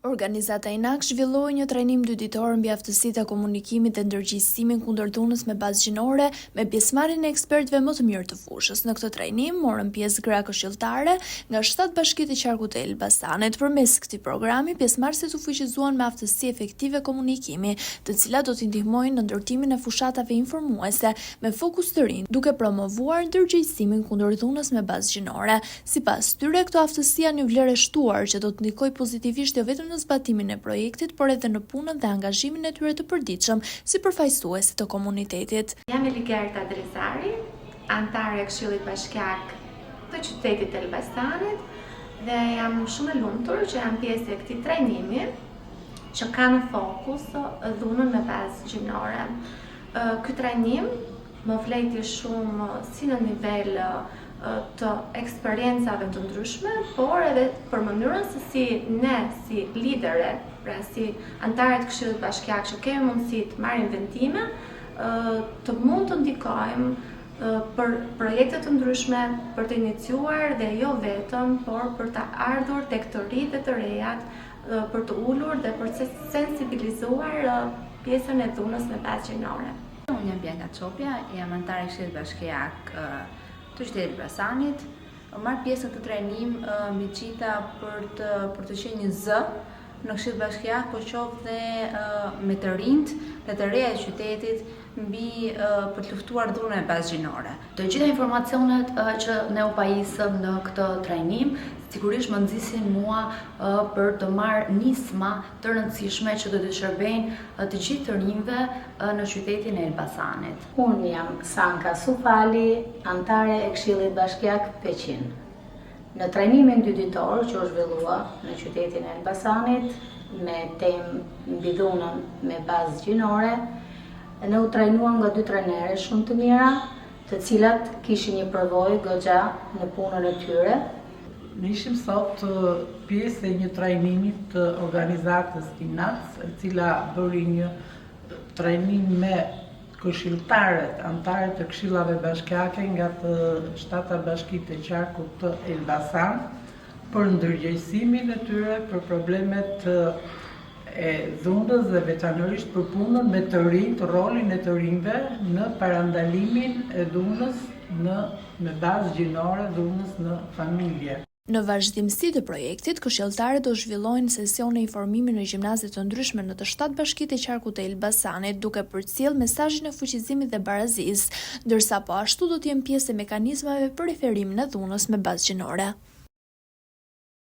Organizata INAK zhvilloi një trajnim 2 ditor mbi aftësitë e komunikimit dhe ndërgjegjësimin kundër dhunës me bazë gjinore me pjesëmarrjen e ekspertëve më të mirë të fushës. Në këtë trajnim morën pjesë gra këshilltare nga 7 bashkitë e qarkut të Elbasanit. Përmes këtij programi, pjesëmarrësit u fuqizuan me aftësi efektive komunikimi, të cilat do t'i ndihmojnë në ndërtimin e fushatave informuese me fokus të rinj, duke promovuar ndërgjegjësimin kundër dhunës me bazë gjinore. Sipas tyre, këto aftësi janë një vlerë e shtuar që do të ndikojë pozitivisht jo vetëm në zbatimin e projektit, por edhe në punën dhe angazhimin e tyre të përditshëm si përfaqësues të komunitetit. Jam Eligerta Drizari, antare e Këshillit Bashkiak të qytetit të Elbasanit dhe jam shumë e lumtur që jam pjesë e këtij trajnimi që ka në fokus dhunën me bazë gjinore. Ky trajnim më vleti shumë si në nivel të eksperiencave të ndryshme, por edhe për mënyrën se si ne, si lidere, pra si antarët e Këshillit Bashkiak që kemi mundësi të marrim vendime, të mund të ndikojmë për projekte të ndryshme, për të iniciuar dhe jo vetëm, por për të ardhur tek të rinjtë dhe të rejat, për të ulur dhe për të sensibilizuar pjesën e dhunës me bazë gjinore. Unë jam Bianca Çopja, jam antare e Këshillit Bashkiak të qytetit Elbasanit. Marr pjesë në këtë trajnim mbi gjitha për të qenë një zë në Këshill Bashkiak, po qoftë dhe me të rinjt dhe të reja e qytetit mbi për të luftuar dhunën me bazë gjinore. Të gjitha informacionet që ne u pajisëm në këtë trajnim sigurisht më nxisin mua për të marrë nisma të rëndësishme që do të shërbejnë të gjithë të rinjve në qytetin e Elbasanit. Unë jam Sanka Sufali, antare e Këshillit Bashkiak Peqin. Në trajnimin 2 ditor që u zhvillua në qytetin e Elbasanit me temë mbi dhunën me bazë gjinore, ne u trajnuam nga 2 trajnere shumë të mira, të cilat kishin një përvojë goxha në punën e tyre. Ne ishim sot pjesë e një trajnimi të organizatës INAK, e cila bëri një trajnim me këshilltarët, antarët të këshillave bashkiake nga të 7 bashkitë e qarkut të Elbasan për ndërgjegjësimin e tyre për problemet e dhunës dhe veçanërisht për punën me të rinjt, rolin e të rinjve në parandalimin e dhunës me bazë gjinore, dhunës në familje. Në vazhdimsi të projektit, këshilltarët do zhvillojnë sesione informimi në gjimnaze të ndryshme në të 7 bashkitë e qarkut të Elbasanit, duke përcjell mesazhin e fuqizimit dhe barazisë, ndërsa po ashtu do të jenë pjesë e mekanizmave për riferim në dhunës me bazë gjinore.